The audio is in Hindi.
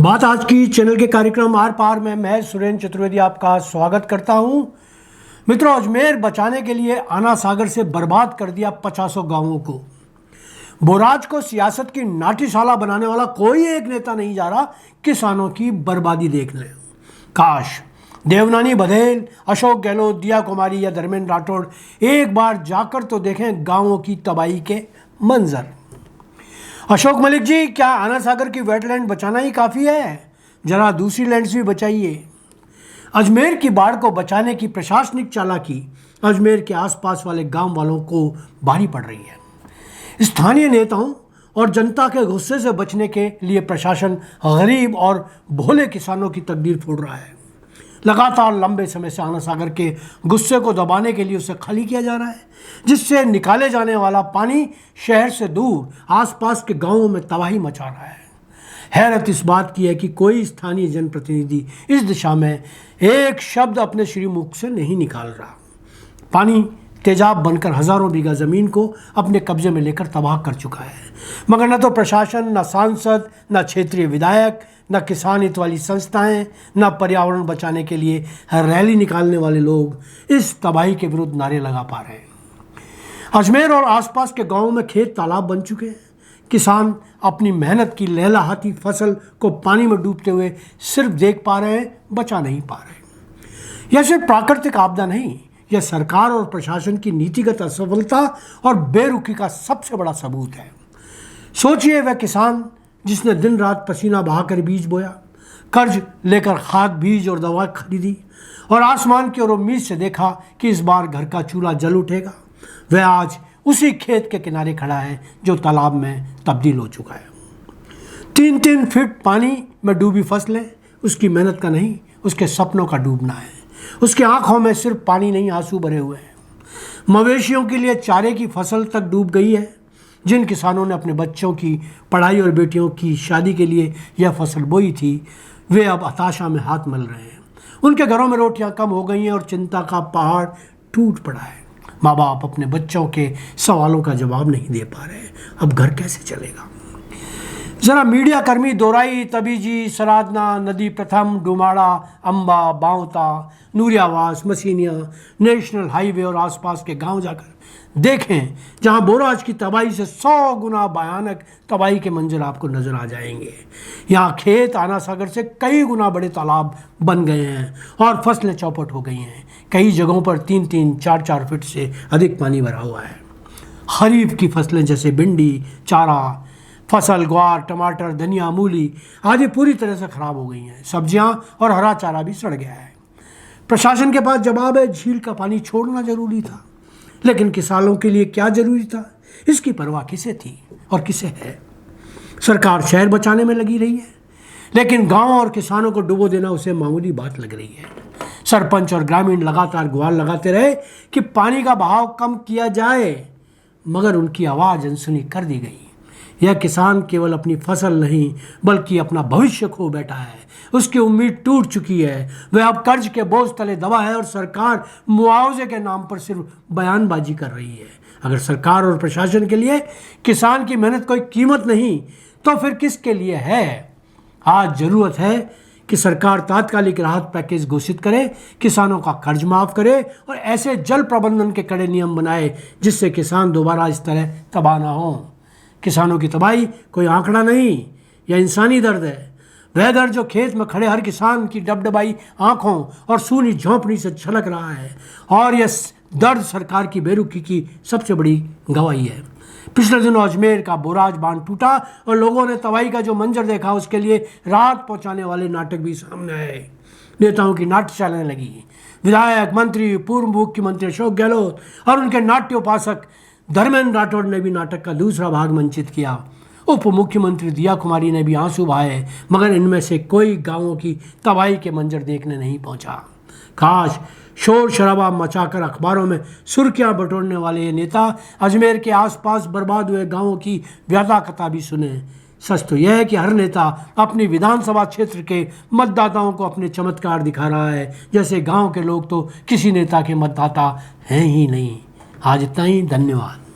बात आज की चैनल के कार्यक्रम आर पार में मैं सुरेंद्र चतुर्वेदी आपका स्वागत करता हूं। मित्रों, अजमेर बचाने के लिए आना सागर से बर्बाद कर दिया 50 गांवों को। बोराज को सियासत की नाट्यशाला बनाने वाला कोई एक नेता नहीं जा रहा किसानों की बर्बादी देखने। काश देवनानी बघेल, अशोक गहलोत, दिया कुमारी या धर्मेंद्र राठौड़ एक बार जाकर तो देखें गांवों की तबाही के मंजर। अशोक मलिक जी, क्या आना सागर की वेटलैंड बचाना ही काफ़ी है? जरा दूसरी लैंड्स भी बचाइए। अजमेर की बाढ़ को बचाने की प्रशासनिक चालाकी अजमेर के आसपास वाले गांव वालों को भारी पड़ रही है। स्थानीय नेताओं और जनता के गुस्से से बचने के लिए प्रशासन गरीब और भोले किसानों की तकदीर फोड़ रहा है। लगातार लंबे समय से आना सागर के गुस्से को दबाने के लिए उसे खाली किया जा रहा है, जिससे निकाले जाने वाला पानी शहर से दूर आसपास के गांवों में तबाही मचा रहा है। हैरत इस बात की है कि कोई स्थानीय जनप्रतिनिधि इस दिशा में एक शब्द अपने श्रीमुख से नहीं निकाल रहा। पानी तेजाब बनकर हजारों बीघा जमीन को अपने कब्जे में लेकर तबाह कर चुका है, मगर न तो प्रशासन, न सांसद, न क्षेत्रीय विधायक, न किसान हित वाली संस्थाएं, न पर्यावरण बचाने के लिए रैली निकालने वाले लोग इस तबाही के विरुद्ध नारे लगा पा रहे हैं। अजमेर और आसपास के गांवों में खेत तालाब बन चुके हैं। किसान अपनी मेहनत की लहलहाती फसल को पानी में डूबते हुए सिर्फ देख पा रहे हैं, बचा नहीं पा रहे। यह सिर्फ प्राकृतिक आपदा नहीं, यह सरकार और प्रशासन की नीतिगत असफलता और बेरुखी का सबसे बड़ा सबूत है। सोचिए, वह किसान जिसने दिन रात पसीना बहाकर बीज बोया, कर्ज लेकर खाद, बीज और दवा खरीदी और आसमान की ओर उम्मीद से देखा कि इस बार घर का चूल्हा जल उठेगा, वह आज उसी खेत के किनारे खड़ा है जो तालाब में तब्दील हो चुका है। 3-3 फीट पानी में डूबी फसलें उसकी मेहनत का नहीं, उसके सपनों का डूबना है। उसकी आंखों में सिर्फ पानी नहीं, आंसू भरे हुए हैं। मवेशियों के लिए चारे की फसल तक डूब गई है। जिन किसानों ने अपने बच्चों की पढ़ाई और बेटियों की शादी के लिए यह फसल बोई थी, वे अब हताशा में हाथ मल रहे हैं। उनके घरों में रोटियां कम हो गई हैं और चिंता का पहाड़ टूट पड़ा है। माँ बाप अपने बच्चों के सवालों का जवाब नहीं दे पा रहे। अब घर कैसे चलेगा? जरा मीडिया कर्मी दोराई, तबीजी, सरादना, नदी प्रथम, डुमाड़ा, अम्बा, बांवता, नूरियावास, मसीनिया, नेशनल हाईवे और आसपास के गांव जाकर देखें, जहां बोराज की तबाही से 100 गुना भयानक तबाही के मंजर आपको नजर आ जाएंगे। यहाँ खेत आना सागर से कई गुना बड़े तालाब बन गए हैं और फसलें चौपट हो गई हैं। कई जगहों पर 3-3, 4-4 फीट से अधिक पानी भरा हुआ है। खरीफ की फसलें जैसे भिंडी, चारा फसल, ग्वार, टमाटर, धनिया, मूली आदि पूरी तरह से खराब हो गई हैं। सब्जियां और हरा चारा भी सड़ गया है। प्रशासन के पास जवाब है, झील का पानी छोड़ना जरूरी था, लेकिन किसानों के लिए क्या जरूरी था, इसकी परवाह किसे थी और किसे है? सरकार शहर बचाने में लगी रही है, लेकिन गांव और किसानों को डुबो देना उसे मामूली बात लग रही है। सरपंच और ग्रामीण लगातार गुहार लगाते रहे कि पानी का बहाव कम किया जाए, मगर उनकी आवाज़ अनसुनी कर दी गई। यह किसान केवल अपनी फसल नहीं बल्कि अपना भविष्य खो बैठा है। उसकी उम्मीद टूट चुकी है। वह अब कर्ज के बोझ तले दबा है और सरकार मुआवजे के नाम पर सिर्फ बयानबाजी कर रही है। अगर सरकार और प्रशासन के लिए किसान की मेहनत कोई कीमत नहीं, तो फिर किसके लिए है? आज ज़रूरत है कि सरकार तात्कालिक राहत पैकेज घोषित करे, किसानों का कर्ज माफ़ करे और ऐसे जल प्रबंधन के कड़े नियम बनाए जिससे किसान दोबारा इस तरह तबाह ना हो। किसानों की तबाही कोई आंकड़ा नहीं, यह इंसानी दर्द है। वह दर्द जो खेत में खड़े हर किसान की डबडबाई आंखों और सूनी झोंपड़ी से छलक रहा है, और यह दर्द सरकार की बेरुखी की सबसे बड़ी गवाही है। पिछले दिनों अजमेर का बोराज बांध टूटा और लोगों ने तबाही का जो मंजर देखा, उसके लिए राहत पहुंचाने वाले नाटक भी सामने आए। नेताओं की नाट्यशालाएं लगी। विधायक, मंत्री, पूर्व मुख्यमंत्री अशोक गहलोत और उनके नाट्योपासक धर्मेंद्र राठौड़ ने भी नाटक का दूसरा भाग मंचित किया। उप मुख्यमंत्री दिया कुमारी ने भी आंसू बहाए, मगर इनमें से कोई गांवों की तबाही के मंजर देखने नहीं पहुंचा। काश शोर शराबा मचाकर अखबारों में सुर्खियां बटोरने वाले ये नेता अजमेर के आसपास बर्बाद हुए गांवों की व्यथा कथा भी सुने। सच तो यह है कि हर नेता अपनी विधानसभा क्षेत्र के मतदाताओं को अपने चमत्कार दिखा रहा है, जैसे गांव के लोग तो किसी नेता के मतदाता हैं ही नहीं। आज इतना ही, धन्यवाद।